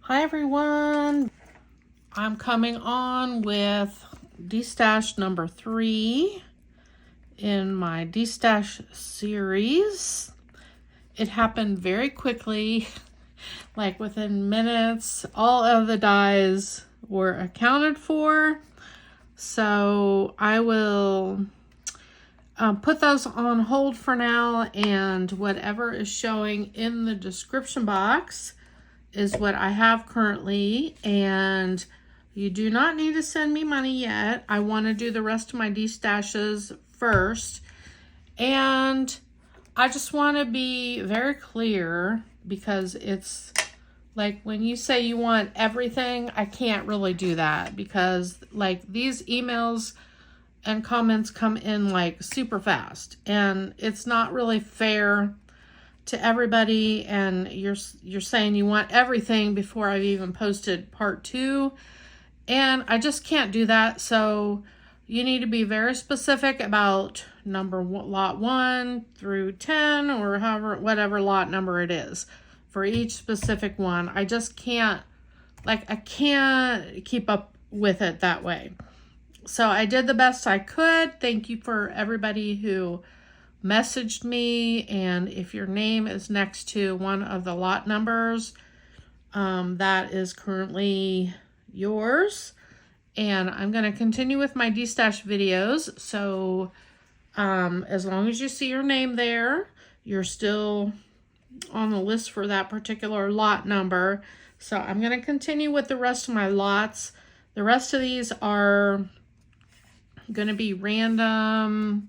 Hi everyone, I'm coming on with Destash number 3 in my Destash series. It happened very quickly, like within minutes. All of the dies were accounted for, so I will put those on hold for now, and whatever is showing in the description box is what I have currently, and you do not need to send me money yet. I want to do the rest of my destashes first, and I just want to be very clear, because it's like when you say you want everything, I can't really do that, because like these emails and comments come in like super fast, and it's not really fair to everybody, and you're saying you want everything before I've even posted part 2, and I just can't do that. So you need to be very specific about lot 1 through 10, or whatever lot number it is for each specific one. I just can't, like, I can't keep up with it that way. So I did the best I could. Thank you for everybody who messaged me, and if your name is next to one of the lot numbers, that is currently yours. And I'm going to continue with my destash videos, so as long as you see your name there, you're still on the list for that particular lot number. So I'm going to continue with the rest of my lots. The rest of these are going to be random.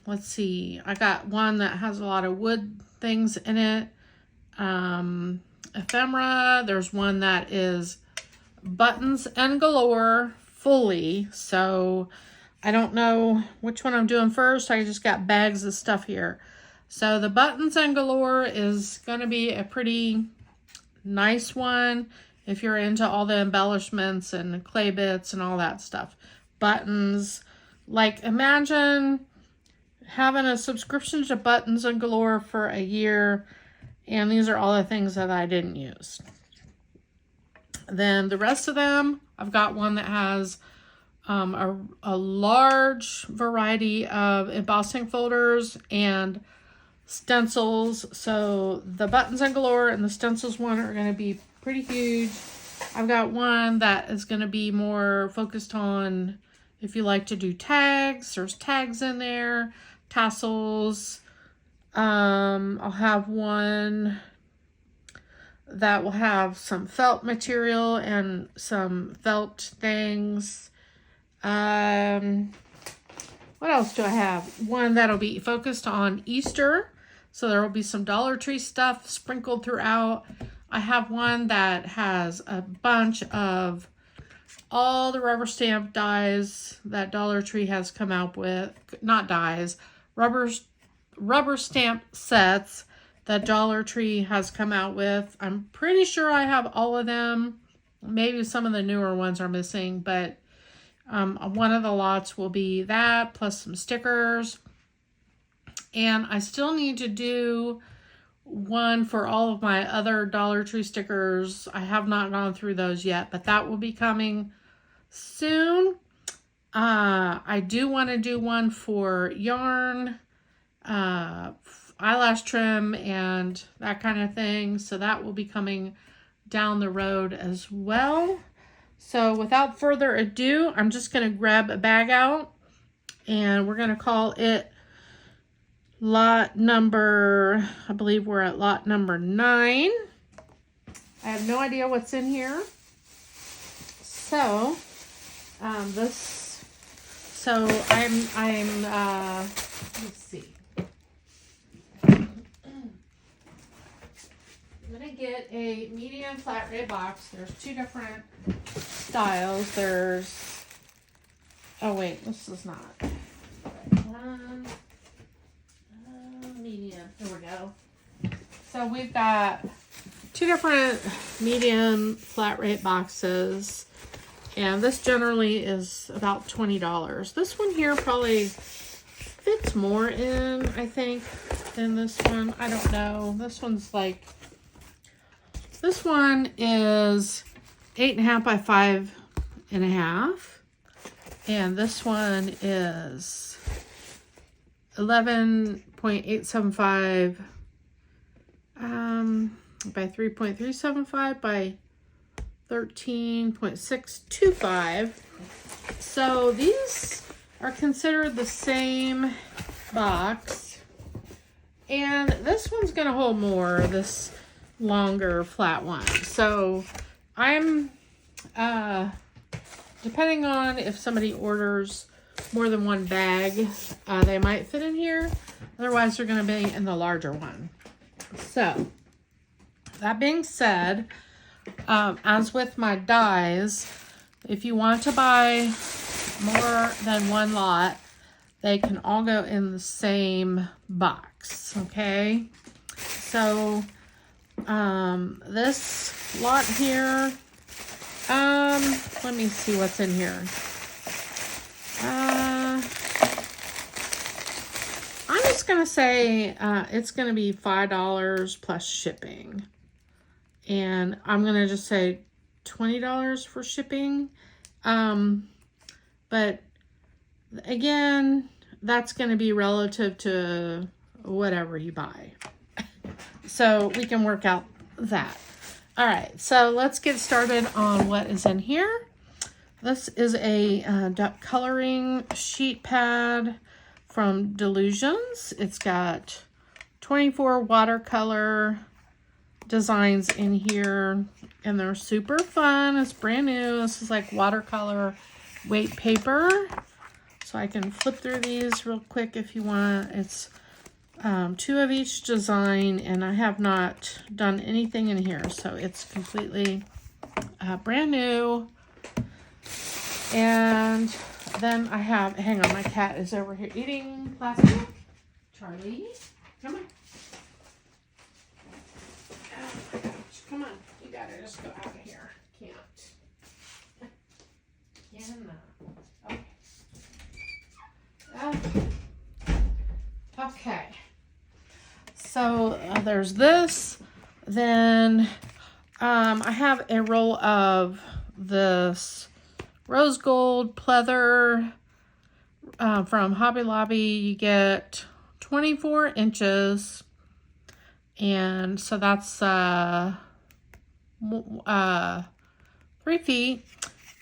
Let's see, I got one that has a lot of wood things in it, ephemera. There's one that is buttons and galore fully, so I don't know which one I'm doing first. I just got bags of stuff here. So the buttons and galore is going to be a pretty nice one if you're into all the embellishments and clay bits and all that stuff. Buttons, like, imagine having a subscription to Buttons and Galore for a year, and these are all the things that I didn't use. Then the rest of them, I've got one that has a large variety of embossing folders and stencils. So the Buttons and Galore and the stencils one are going to be pretty huge. I've got one that is going to be more focused on, if you like to do tags, there's tags in there, tassels. I'll have one that will have some felt material and some felt things. What else do I have? One that'll be focused on Easter, so there will be some Dollar Tree stuff sprinkled throughout. I have one that has a bunch of all the rubber stamp dies that Dollar Tree has come out with. Not dies, rubber stamp sets that Dollar Tree has come out with. I'm pretty sure I have all of them. Maybe some of the newer ones are missing, but one of the lots will be that, plus some stickers. And I still need to do one for all of my other Dollar Tree stickers. I have not gone through those yet, but that will be coming soon. I do want to do one for yarn, eyelash trim, and that kind of thing. So that will be coming down the road as well. So without further ado, I'm just going to grab a bag out, and we're going to call it lot number, I believe we're at lot number 9. I have no idea what's in here. So, let's see. I'm gonna get a medium flat rate box. There's 2 different styles. There's, oh wait, this is not. One, medium, here we go. So we've got 2 different medium flat rate boxes, and this generally is about $20. This one here probably fits more in, I think, than this one. I don't know. This one's like This one is 8.5 by 5.5. And this one is 11.875 by 3.375 by 13.625. So these are considered the same box. And this one's going to hold more, this longer flat one. So I'm, depending on if somebody orders more than one bag, they might fit in here. Otherwise, they're going to be in the larger one. So, that being said, as with my dies, if you want to buy more than one lot, they can all go in the same box, okay? So, this lot here, let me see what's in here. I'm just going to say it's going to be $5 plus shipping. And I'm going to just say $20 for shipping. But again, that's going to be relative to whatever you buy. So we can work out that. All right, so let's get started on what is in here. This is a duck coloring sheet pad from Delusions. It's got 24 watercolor designs in here, and they're super fun. It's brand new. This is like watercolor weight paper. So I can flip through these real quick if you want. It's 2 of each design, and I have not done anything in here, so it's completely brand new. And then I have, hang on, my cat is over here eating plastic. Charlie, come on. Oh my gosh, come on. You gotta just go out of here. Can't. Okay. Okay. So there's this. Then I have a roll of this rose gold pleather from Hobby Lobby. You get 24 inches, and so that's 3 feet,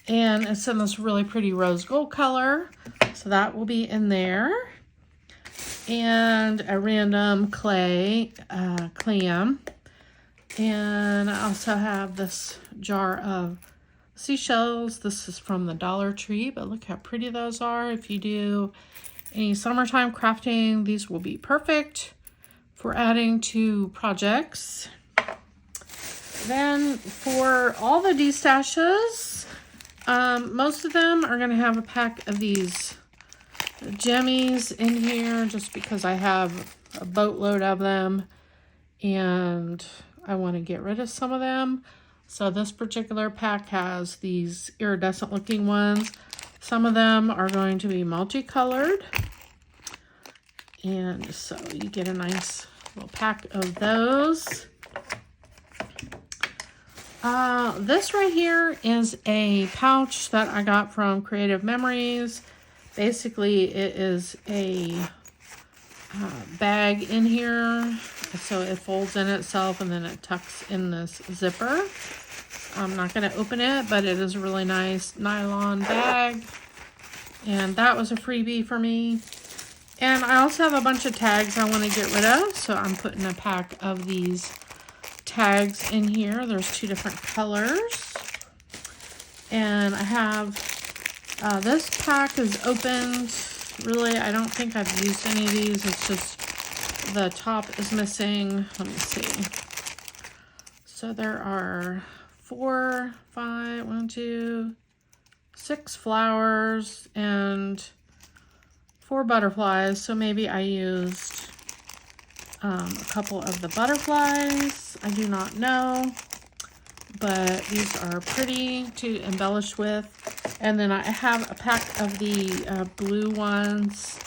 and it's in this really pretty rose gold color, so that will be in there. And a random clay clam, and I also have this jar of seashells. This is from the Dollar Tree, but look how pretty those are. If you do any summertime crafting, these will be perfect for adding to projects. Then for all the destashes, most of them are going to have a pack of these jemmies in here, just because I have a boatload of them and I want to get rid of some of them. So this particular pack has these iridescent looking ones. Some of them are going to be multicolored, and so you get a nice little pack of those. This right here is a pouch that I got from Creative Memories. Basically, it is a bag in here, so it folds in itself and then it tucks in this zipper. I'm not going to open it, but it is a really nice nylon bag, and that was a freebie for me. And I also have a bunch of tags I want to get rid of, so I'm putting a pack of these tags in here. There's 2 different colors, and I have this pack is opened. Really, I don't think I've used any of these. It's just the top is missing. Let me see. So there are 4, 5, 1, 2, 6 flowers and 4 butterflies. So maybe I used a couple of the butterflies. I do not know, but these are pretty to embellish with. And then I have a pack of the blue ones.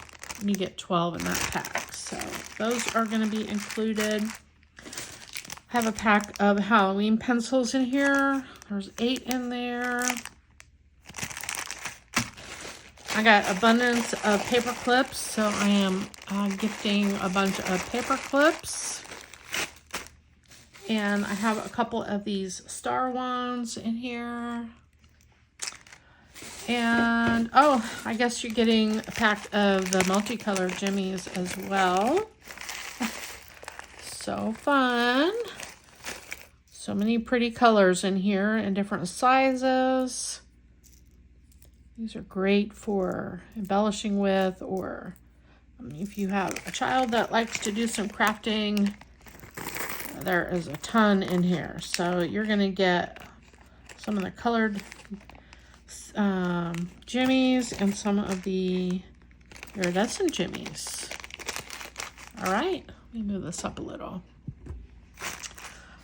You get 12 in that pack. So those are going to be included. have a pack of Halloween pencils in here. There's 8 in there. I got abundance of paper clips, so I am gifting a bunch of paper clips. And I have a couple of these star ones in here. And, oh, I guess you're getting a pack of the multicolored jimmies as well. So fun. So many pretty colors in here in different sizes. These are great for embellishing with, or if you have a child that likes to do some crafting, there is a ton in here. So you're going to get some of the colored jimmies and some of the iridescent jimmies. All right, let me move this up a little.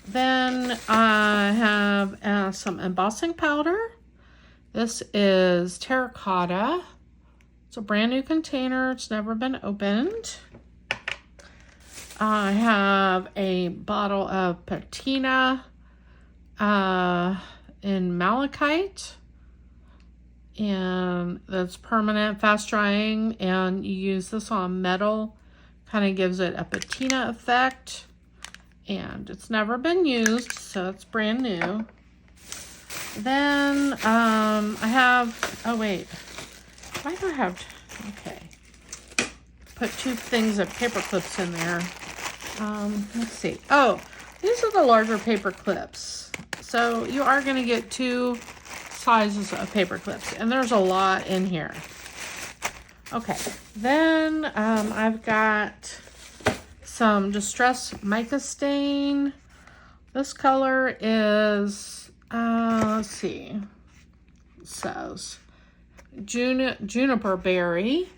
Then I have some embossing powder. This is terracotta. It's a brand new container. It's never been opened. I have a bottle of patina in malachite. And that's permanent, fast drying. And you use this on metal. Kind of gives it a patina effect. And it's never been used, so it's brand new. Then I have, oh wait, why do I have, okay. Put 2 things of paper clips in there. Let's see. Oh, these are the larger paper clips. So you are going to get 2 sizes of paper clips, and there's a lot in here. Okay, then I've got some Distress Mica stain. This color is, let's see, it says Juniper Berry.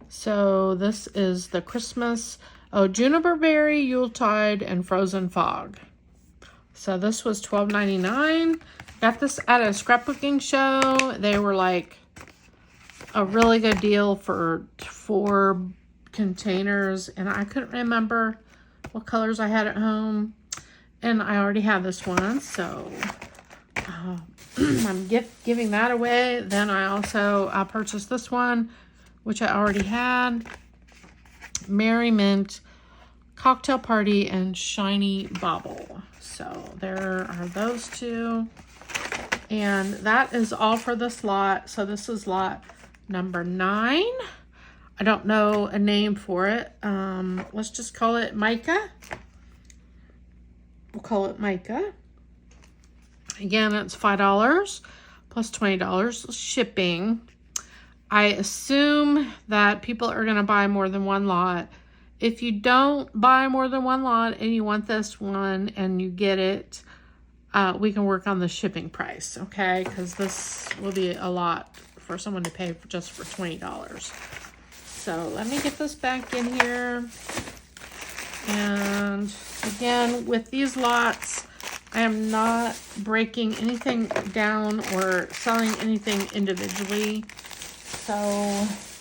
So this is the Christmas, Juniper Berry, Yuletide, and Frozen Fog. So this was $12.99. Got this at a scrapbooking show. They were like a really good deal for 4 containers, and I couldn't remember what colors I had at home, and I already have this one, so I'm giving that away. Then I also purchased this one, which I already had, Merry Mint, Cocktail Party, and Shiny Bauble. So there are those 2, and that is all for this lot. So this is lot number 9. I don't know a name for it. Let's just call it Mica. We'll call it Mica. Again, it's $5 plus $20 shipping. I assume that people are going to buy more than one lot. If you don't buy more than one lot and you want this one and you get it, we can work on the shipping price, okay? Because this will be a lot for someone to pay for just for $20. So let me get this back in here. And again, with these lots, I am not breaking anything down or selling anything individually. So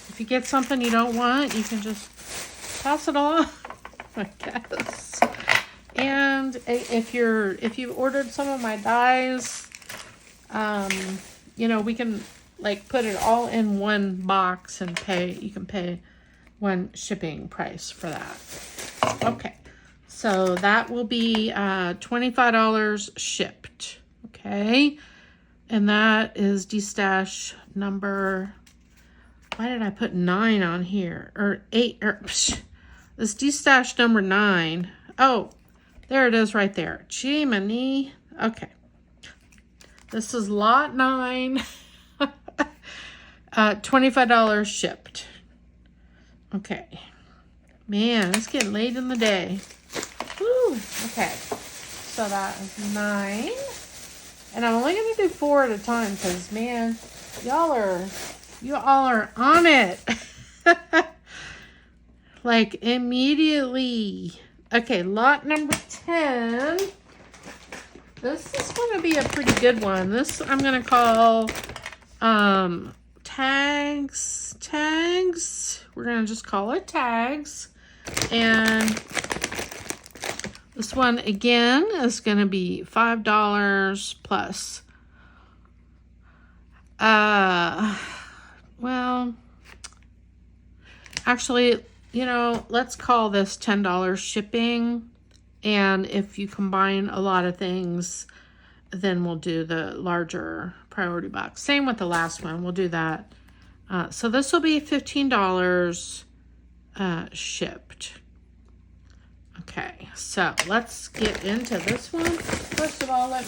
if you get something you don't want, you can just pass it on, I guess. And if you've ordered some of my dies, you know, we can like put it all in one box and pay. You can pay one shipping price for that. Okay, so that will be $25 shipped. Okay, and that is Destash number. Why did I put 9 on here, or 8? Or this Destash number 9. Oh, there it is right there. Jiminy. Okay, this is lot 9. $25 shipped. Okay. Man, it's getting late in the day. Woo. Okay. So that is 9. And I'm only going to do 4 at a time because, man, you all are on it. Like, immediately. Okay, lot number 10. This is going to be a pretty good one. This I'm going to call tags. We're going to just call it tags. And This one again is going to be $5 plus. Well, actually, you know, let's call this $10 shipping. And if you combine a lot of things, then we'll do the larger priority box. Same with the last one. We'll do that. So this will be $15 shipped. Okay, so let's get into this one. First of all, let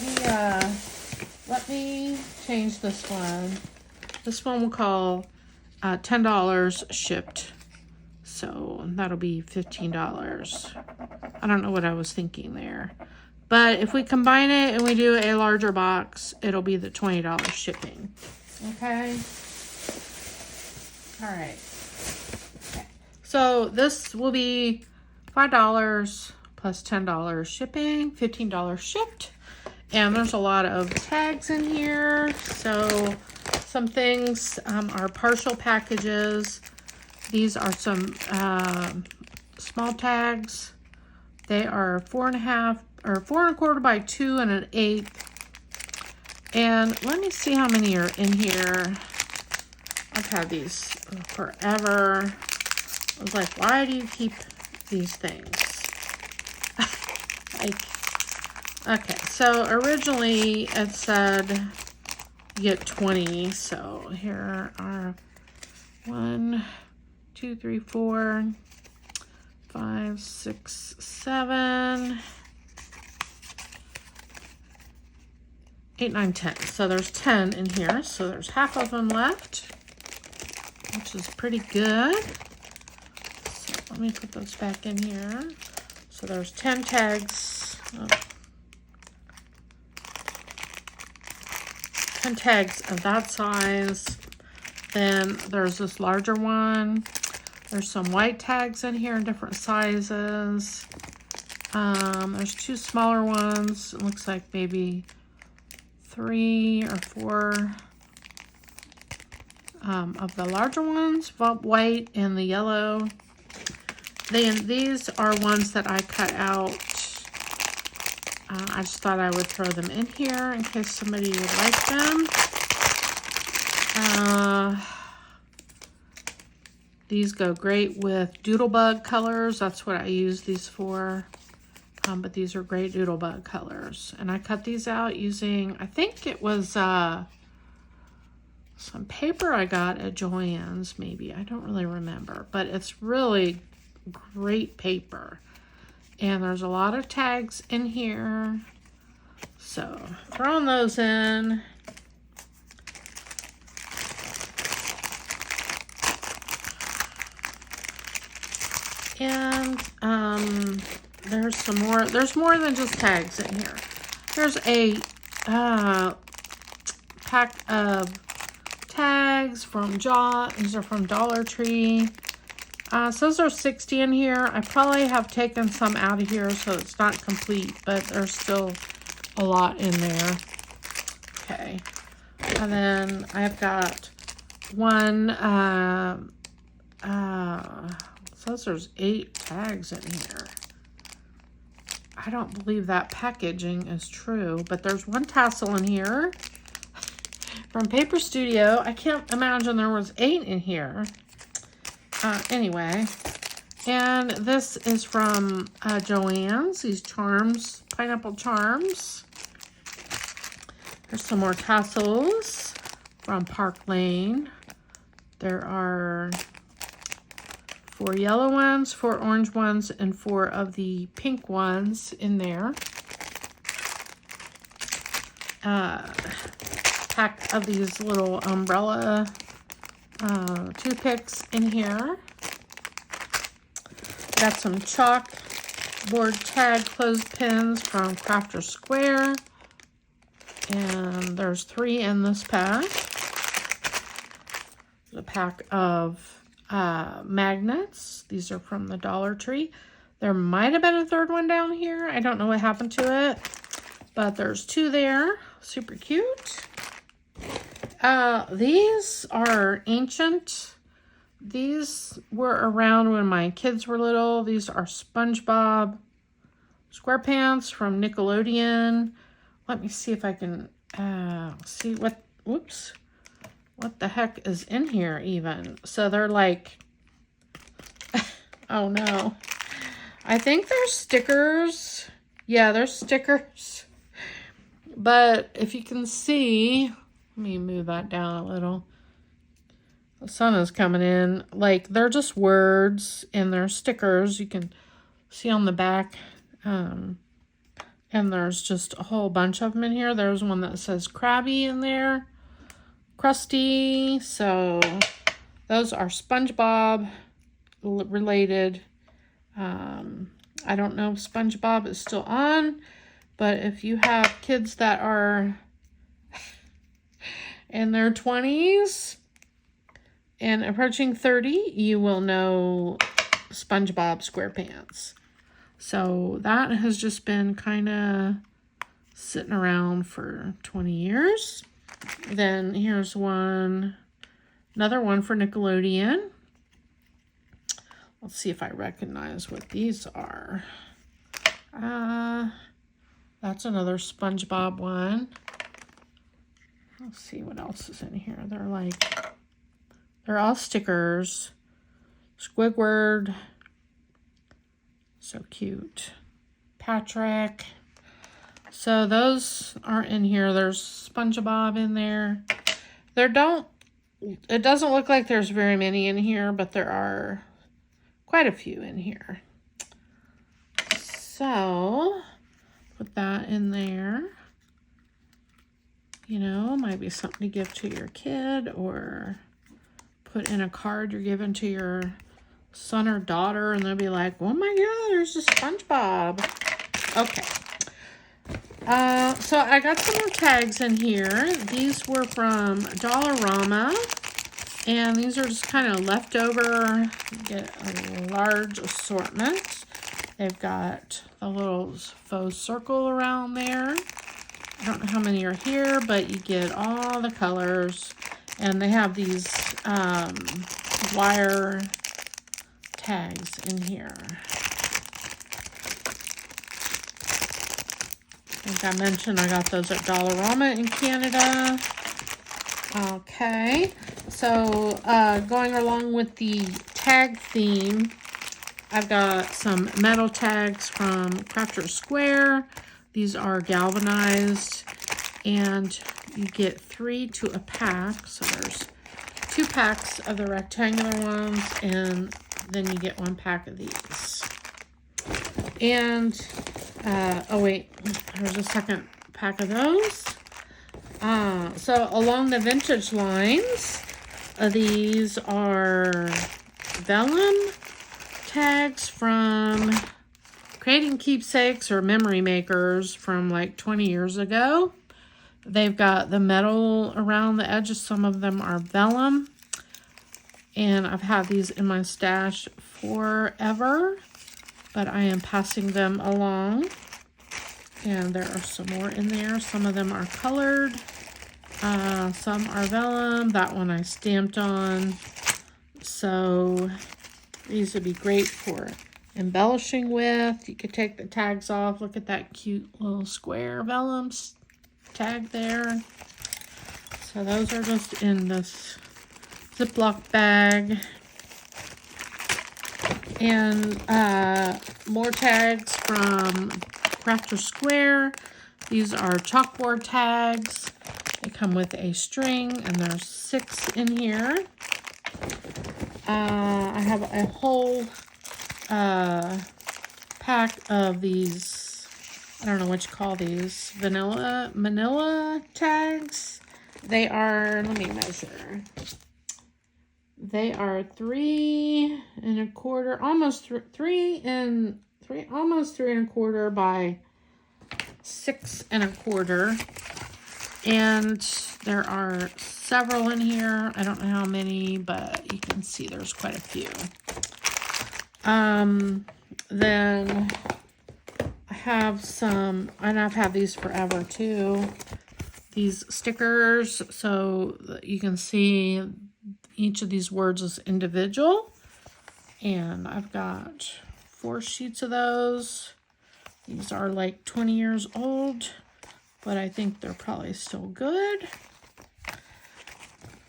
me change this one. This one we'll call $10 shipped. So that'll be $15. I don't know what I was thinking there. But if we combine it and we do a larger box, it'll be the $20 shipping. Okay? All right. Okay. So this will be $5 plus $10 shipping, $15 shipped. And there's a lot of tags in here. So some things are partial packages. These are some small tags. They are 4.5 or 4 1/4 by 2 1/8. And let me see how many are in here. I've had these forever. I was like, why do you keep these things? Like, okay, so originally it said you get 20. So here are 1, 2, 3, 4, 5, 6, 7, 8, 9, 10. So there's 10 in here. So there's half of them left, which is pretty good. So let me put those back in here. So there's 10 tags. 10 tags of that size. Then there's this larger one. There's some white tags in here in different sizes. There's 2 smaller ones. It looks like maybe 3 or 4 of the larger ones, white and the yellow. Then these are ones that I cut out. I just thought I would throw them in here in case somebody would like them. These go great with doodlebug colors. That's what I use these for. But these are great doodlebug colors. And I cut these out using, I think it was some paper I got at Joann's, maybe. I don't really remember. But it's really great paper. And there's a lot of tags in here. So, throwing those in. And there's some more. There's more than just tags in here. There's a pack of tags from These are from Dollar Tree. So those are 60 in here. I probably have taken some out of here, so it's not complete, but there's still a lot in there. Okay. And then I've got one, says there's 8 tags in here. I don't believe that packaging is true, but there's one tassel in here from Paper Studio. I can't imagine there was 8 in here. Anyway, and this is from Joann's, these charms, pineapple charms. There's some more tassels from Park Lane. There are 4 yellow ones, 4 orange ones, and 4 of the pink ones in there. Pack of these little umbrella toothpicks in here. Got some chalkboard tag clothespins from Crafter Square. And there's 3 in this pack. There's a pack of magnets. These are from the Dollar Tree. There might have been a 3rd one down here. I don't know what happened to it. But there's 2 there. Super cute. These are ancient. These were around when my kids were little. These are SpongeBob SquarePants from Nickelodeon. Let me see if I can see what, whoops, what the heck is in here even. So they're like, oh no. I think they're stickers. Yeah, they're stickers. But if you can see, let me move that down a little. The sun is coming in. Like, they're just words and they're stickers. You can see on the back. And there's just a whole bunch of them in here. There's one that says Krabby in there. Krusty. So those are SpongeBob related. I don't know if SpongeBob is still on, but if you have kids that are in their 20s and approaching 30, you will know SpongeBob SquarePants. So that has just been kind of sitting around for 20 years. Then here's another one for Nickelodeon. Let's see if I recognize what these are. That's another SpongeBob one. Let's see what else is in here. They're all stickers. Squidward. So cute. Patrick. So those are in here. There's SpongeBob in there. It doesn't look like there's very many in here, but there are quite a few in here. So put that in there. You know, might be something to give to your kid or put in a card you're giving to your son or daughter, and they'll be like, oh my god, there's a SpongeBob. Okay. So I got some more tags in here. These were from Dollarama, and these are just kind of leftover. You get a large assortment. They've got a little faux circle around there. I don't know how many are here, but you get all the colors, and they have these wire tags in here. I think I mentioned I got those at Dollarama in Canada. Okay, so going along with the tag theme, I've got some metal tags from Crafter Square. These are galvanized, and you get 3 to a pack. So there's 2 packs of the rectangular ones, and then you get 1 pack of these. And, oh wait, there's a second pack of those. So along the vintage lines, these are vellum tags from Creating Keepsakes or Memory Makers from like 20 years ago. They've got the metal around the edges. Some of them are vellum. And I've had these in my stash forever, but I am passing them along. And there are some more in there. Some of them are colored. Some are vellum. That one I stamped on. So these would be great for embellishing with. You could take the tags off. Look at that cute little square vellum tag there. So those are just in this Ziploc bag. And more tags from Crafter Square. These are chalkboard tags. They come with a string, and there's 6 in here. I have a whole pack of these, I don't know what you call these, manila tags. They are, let me measure. They are 3 1/4, almost 3 1/4 by 6 1/4. And there are several in here. I don't know how many, but you can see there's quite a few. Then I have some, and I've had these forever too, these stickers, so you can see each of these words is individual. And I've got 4 sheets of those These are like 20 years old, but I think they're probably still good.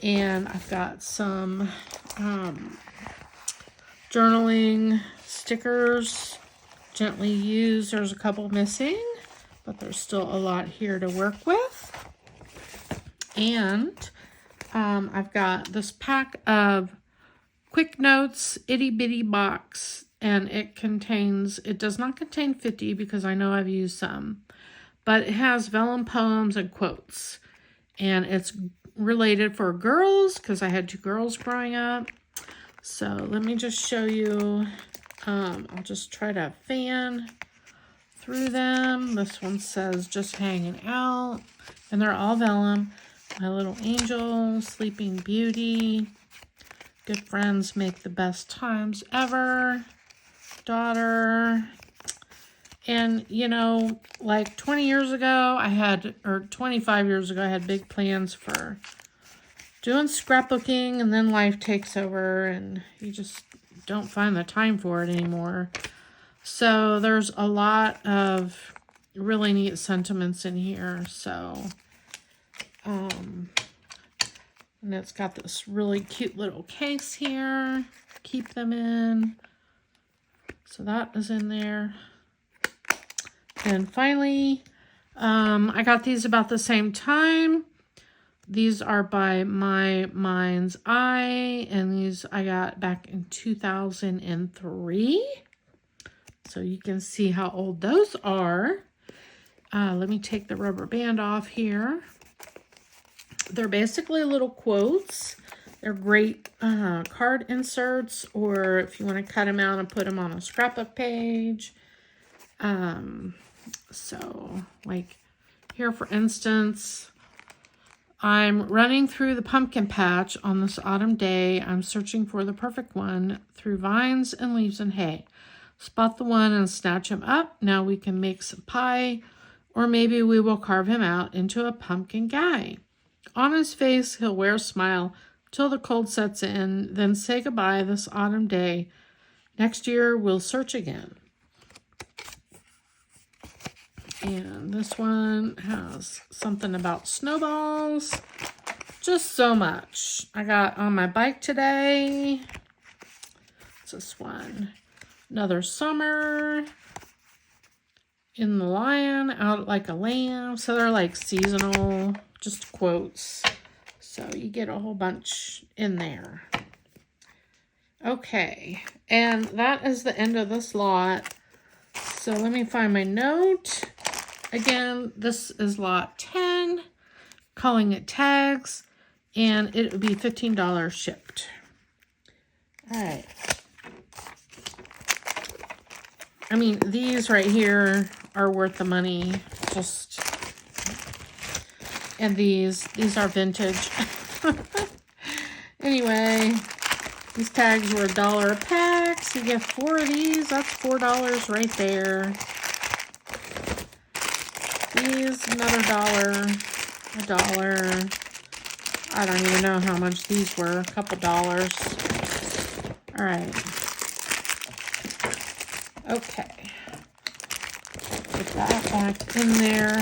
And I've got some journaling stickers, gently used. There's a couple missing, but there's still a lot here to work with. And I've got this pack of Quick Notes itty bitty box, and it does not contain 50 because I know I've used some, but it has vellum poems and quotes, and it's related for girls because I had 2 girls growing up. So let me just show you. I'll just try to fan through them. This one says just hanging out, and they're all vellum. My little angel, Sleeping Beauty, good friends make the best times ever, daughter. And you know, like 20 years ago or 25 years ago, I had big plans for doing scrapbooking, and then life takes over and you just don't find the time for it anymore. So there's a lot of really neat sentiments in here. So and it's got this really cute little case here, keep them in. So that is in there. And finally, I got these about the same time. These are by My Mind's Eye, and these I got back in 2003. So you can see how old those are. Let me take the rubber band off here. They're basically little quotes. They're great card inserts, or if you want to cut them out and put them on a scrapbook page. So like here, for instance, I'm running through the pumpkin patch on this autumn day. I'm searching for the perfect one through vines and leaves and hay. Spot the one and snatch him up. Now we can make some pie, or maybe we will carve him out into a pumpkin guy. On his face, he'll wear a smile till the cold sets in, then say goodbye this autumn day. Next year, we'll search again. And this one has something about snowballs. Just so much. I got on my bike today. What's this one? Another summer. In the lion, out like a lamb. So they're like seasonal, just quotes. So you get a whole bunch in there. Okay, and that is the end of this lot. So let me find my note. Again, this is lot 10, calling it tags, and it would be $15 shipped. All right. I mean, these right here are worth the money. Just, and these are vintage. Anyway, these tags were $1 a pack. So you get 4 of these. That's $4 right there. These, another $1. I don't even know how much these were. A couple dollars. All right. Okay. Put that back in there.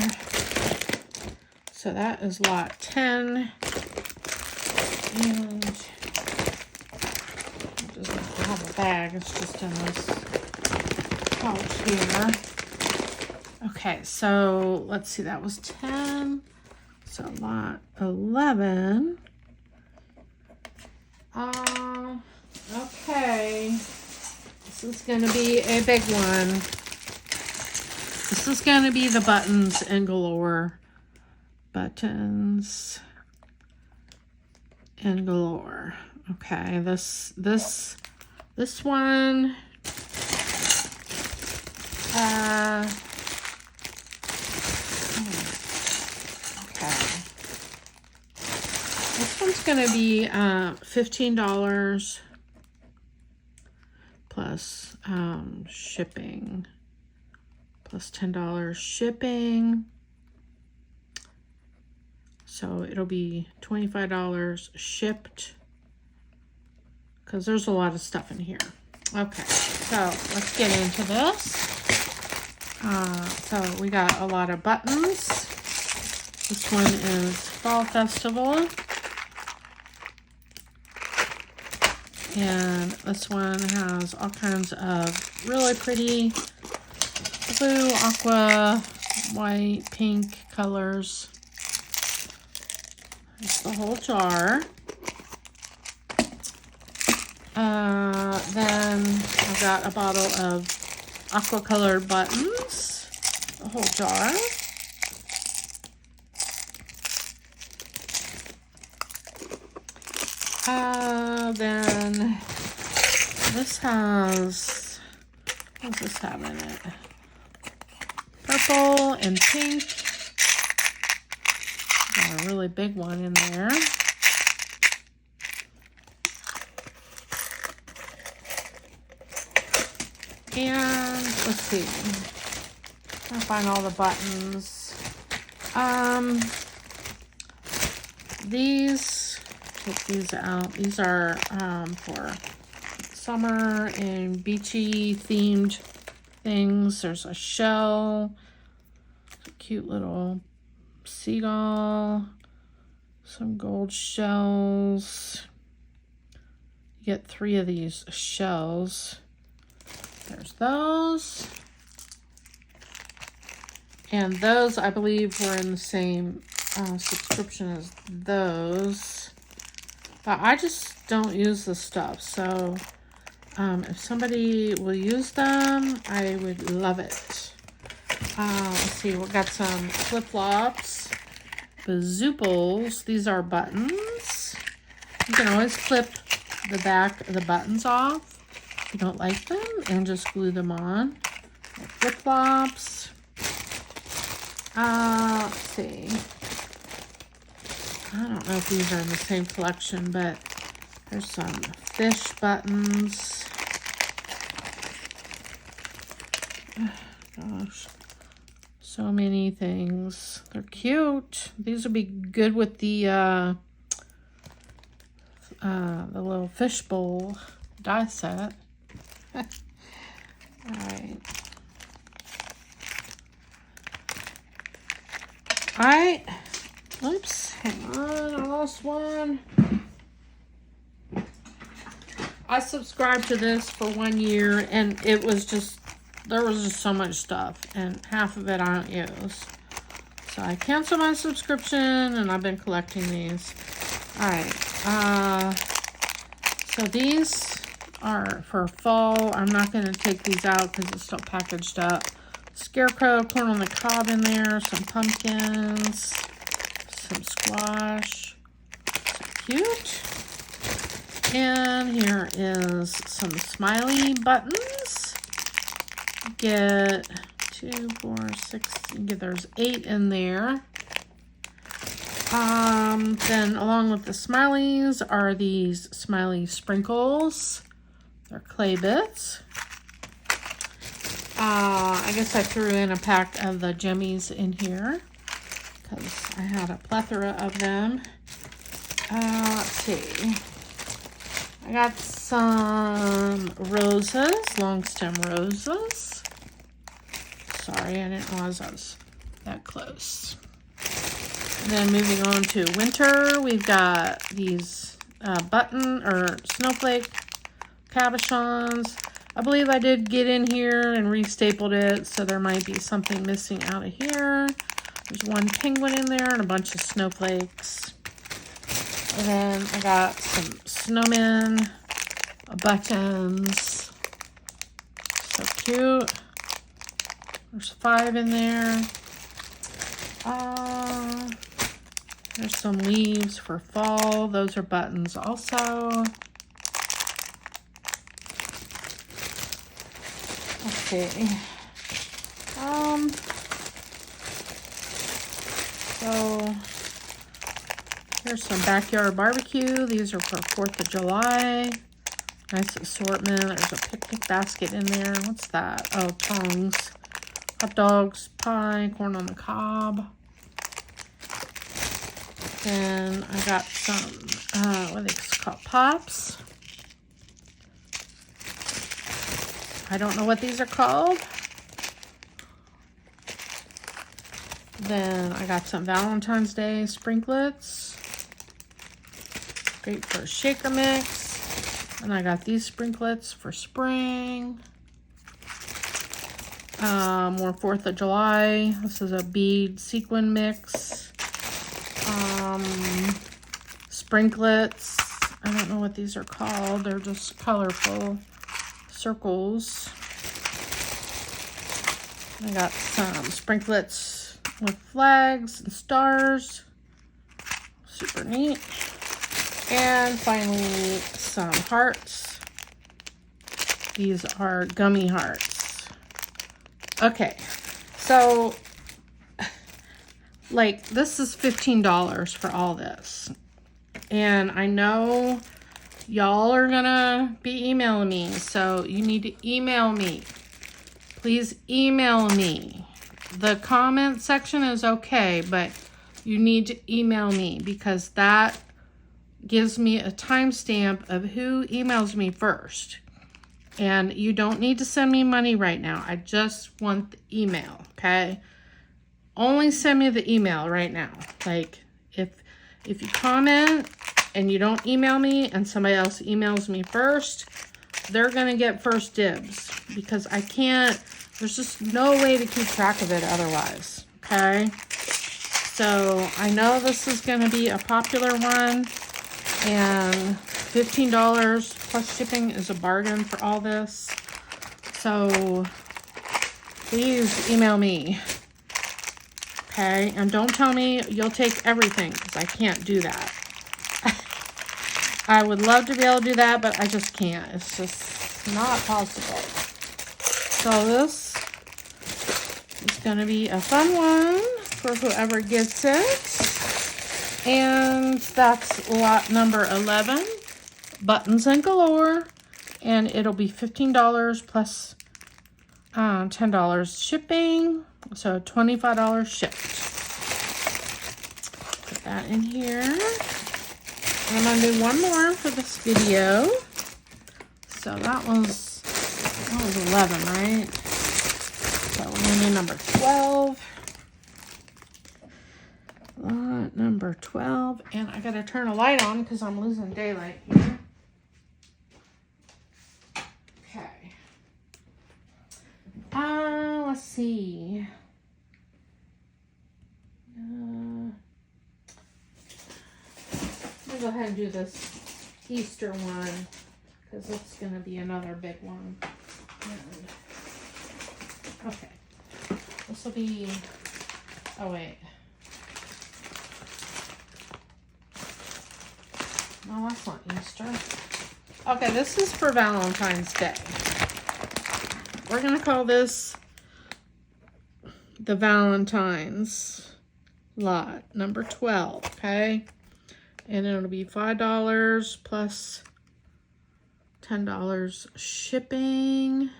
So that is lot 10. And it doesn't have a bag. It's just in this pouch here. Okay, so let's see. That was 10. So lot 11. Okay. This is going to be a big one. This is going to be the buttons and Galore. Buttons and Galore. Okay, this one. Okay. This one's going to be $15 plus shipping, plus $10 shipping. So it'll be $25 shipped, because there's a lot of stuff in here. Okay, so let's get into this. So we got a lot of buttons. This one is Fall Festival. And this one has all kinds of really pretty blue, aqua, white, pink colors. It's the whole jar. Then I've got a bottle of aqua colored buttons, the whole jar. Then this has, what does this have in it? Purple and pink. Got a really big one in there. And let's see. I'll find all the buttons. These, take these out. These are for summer and beachy themed things. There's a shell, a cute little seagull, some gold shells. You get 3 of these shells. There's those. And those, I believe, were in the same subscription as those. But I just don't use the stuff. So if somebody will use them, I would love it. Let's see, we've got some flip-flops. Bazooples. These are buttons. You can always clip the back of the buttons off if you don't like them and just glue them on. Flip-flops. Let's see. I don't know if these are in the same collection, but there's some fish buttons. Gosh. So many things. They're cute. These would be good with the little fishbowl die set. All right. Oops, hang on, I lost one. I subscribed to this for 1 year, and it was just, there was just so much stuff, and half of it I don't use. So I canceled my subscription, and I've been collecting these. All right, so these are for fall. I'm not going to take these out because it's still packaged up. Scarecrow, corn on the cob in there, some pumpkins, some squash. So cute. And here is some smiley buttons. Get 2, 4, 6, there's 8 in there. Then along with the smileys are these smiley sprinkles. They're clay bits. I guess I threw in a pack of the jimmies in here because I had a plethora of them. Let's see. I got some roses, long stem roses. Sorry, I didn't realize I was that close. And then moving on to winter, we've got these button or snowflake cabochons. I believe I did get in here and restapled it, so there might be something missing out of here. There's one penguin in there and a bunch of snowflakes. And then I got some snowmen, buttons. So cute. There's 5 in there. There's some leaves for fall. Those are buttons also. Okay. So here's some backyard barbecue. These are for 4th of July. Nice assortment. There's a picnic basket in there. What's that? Oh, tongs. Hot dogs, pie, corn on the cob. Then I got some, what are they called? Pops. I don't know what these are called. Then I got some Valentine's Day sprinklets. Great for a shaker mix. And I got these sprinklets for spring. More 4th of July. This is a bead sequin mix. Sprinklets. I don't know what these are called. They're just colorful circles. I got some sprinklets with flags and stars. Super neat. And finally, some hearts. These are gummy hearts. Okay, so like this is $15 for all this. And I know y'all are gonna be emailing me, so you need to email me. Please email me. The comment section is okay, but you need to email me because that gives me a timestamp of who emails me first. And you don't need to send me money right now. I just want the email, okay? Only send me the email right now. Like, if you comment and you don't email me and somebody else emails me first, they're gonna get first dibs because I can't, there's just no way to keep track of it otherwise, okay? So I know this is gonna be a popular one, and $15 plus shipping is a bargain for all this. So please email me. Okay, and don't tell me you'll take everything because I can't do that. I would love to be able to do that, but I just can't. It's just not possible. So this is going to be a fun one for whoever gets it. And that's lot number 11, Buttons and Galore. And it'll be $15 plus $10 shipping. So $25 shipped. Put that in here. And I'm going to do one more for this video. So that was 11, right? So we're going to do number 12. Lot number 12. And I got to turn a light on because I'm losing daylight here. Okay. Let's see. I'll go ahead and do this Easter one because it's going to be another big one. And, okay. This will be, oh wait. No, that's not Easter. Okay, this is for Valentine's Day. We're going to call this the Valentines lot, number 12, okay? And it'll be $5 plus $10 shipping.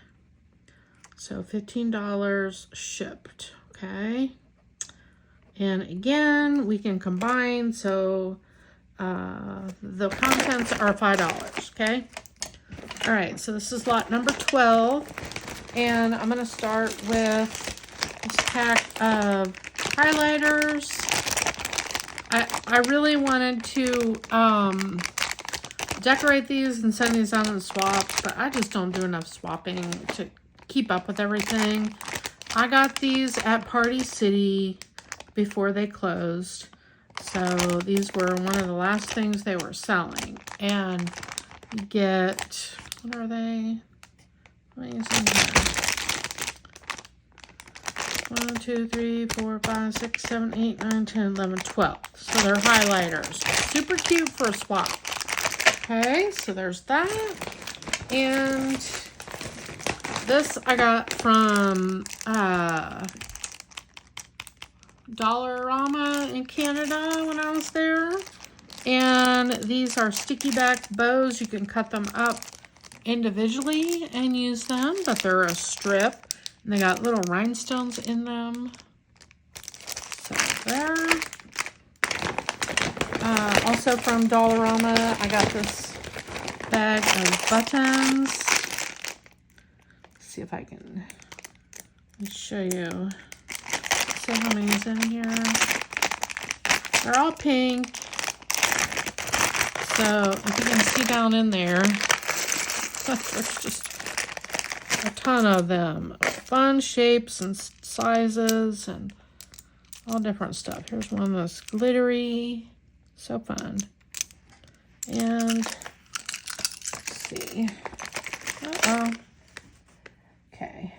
So $15 shipped, okay? And again, we can combine, so the contents are $5, okay? All right, so this is lot number 12. And I'm gonna start with this pack of highlighters. I really wanted to decorate these and send these out in swaps, but I just don't do enough swapping to keep up with everything. I got these at Party City before they closed. So these were one of the last things they were selling. And you get, what are they? What is in here? 1, 2, 3, 4, 5, 6, 7, 8, 9, 10, 11, 12. So they're highlighters. Super cute for a swap. Okay, so there's that. And this I got from Dollarama in Canada when I was there. And these are sticky back bows. You can cut them up individually and use them, but they're a strip. And they got little rhinestones in them. So there. Also from Dollarama, I got this bag of buttons. Let's see if I can show you. see how many's in here. They're all pink. So if you can see down in there, there's just a ton of them. Fun shapes and sizes and all different stuff. Here's one that's glittery. So fun. And let's see. Uh-oh. Okay.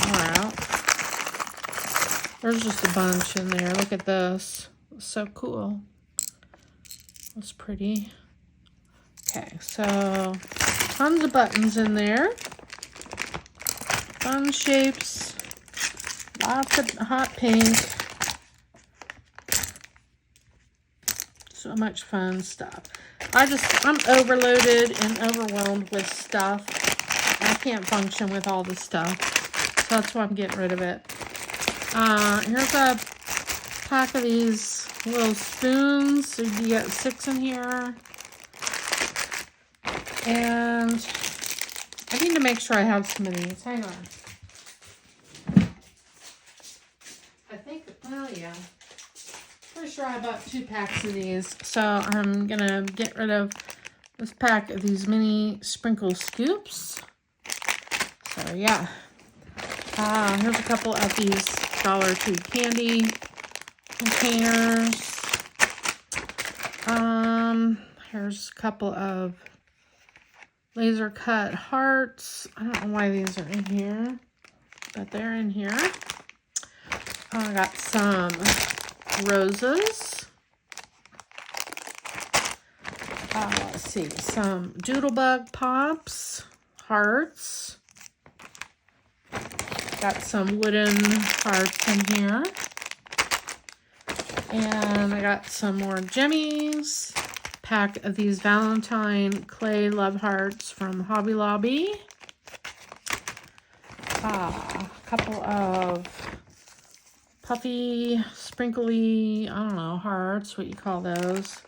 All right. There's just a bunch in there. Look at this. So cool. That's pretty. Okay, so tons of buttons in there. Fun shapes. Lots of hot pink. So much fun stuff. I'm overloaded and overwhelmed with stuff. I can't function with all this stuff. So that's why I'm getting rid of it. Here's a pack of these little spoons. So you get 6 in here. And I need to make sure I have some of these. Hang on. I think, well, yeah. Pretty sure I bought 2 packs of these. So I'm going to get rid of this pack of these mini sprinkle scoops. So, yeah. Here's a couple of these Dollar Tree candy containers. Here's a couple of laser cut hearts. I don't know why these are in here, but they're in here. I got some roses. Let's see, some doodlebug pops, hearts. Got some wooden hearts in here. And I got some more jimmies. Pack of these Valentine clay love hearts from Hobby Lobby. A couple of puffy, sprinkly, I don't know, hearts, what you call those.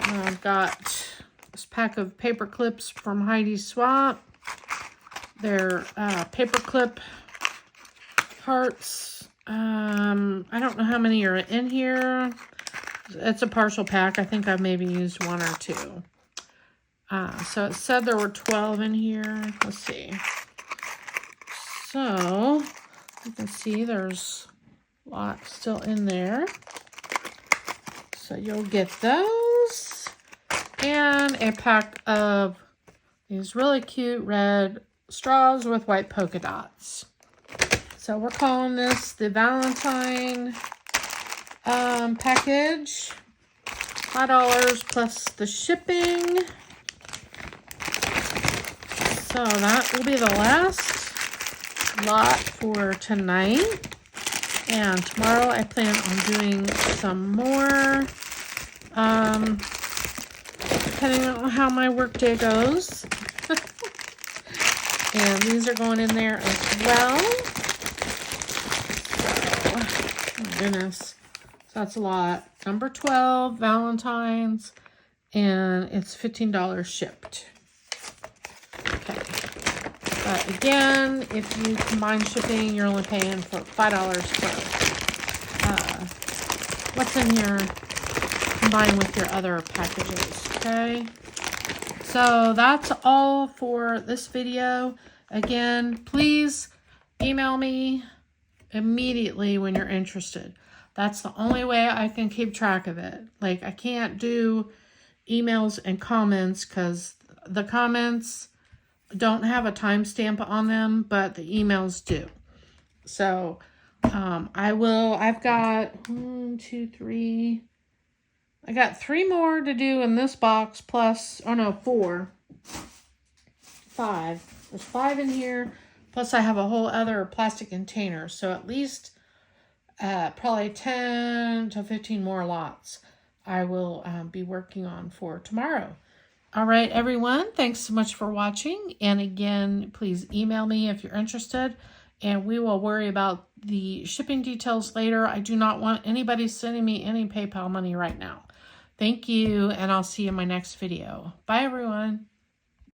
And I've got this pack of paper clips from Heidi Swap. They're paper clip hearts. I don't know how many are in here. It's a partial pack. I think I've maybe used 1 or 2. So it said there were 12 in here. Let's see. So you can see there's a lot still in there. So you'll get those. And a pack of these really cute red straws with white polka dots. So we're calling this the Valentine package. $5 plus the shipping. So that will be the last lot for tonight. And tomorrow I plan on doing some more. Depending on how my workday goes. And these are going in there as well. So, oh my goodness. So that's a lot. Number 12, Valentine's. And it's $15 shipped. Okay. But again, if you combine shipping, you're only paying for $5 for what's in here combined with your other packages. Okay. So that's all for this video. Again, please email me immediately when you're interested. That's the only way I can keep track of it. Like, I can't do emails and comments because the comments don't have a timestamp on them, but the emails do. So I've got 1, 2, 3. I got 3 more to do in this box plus, oh no, 4. 5. There's 5 in here. Plus I have a whole other plastic container. So at least probably 10 to 15 more lots I will be working on for tomorrow. All right, everyone. Thanks so much for watching. And again, please email me if you're interested. And we will worry about the shipping details later. I do not want anybody sending me any PayPal money right now. Thank you, and I'll see you in my next video. Bye, everyone.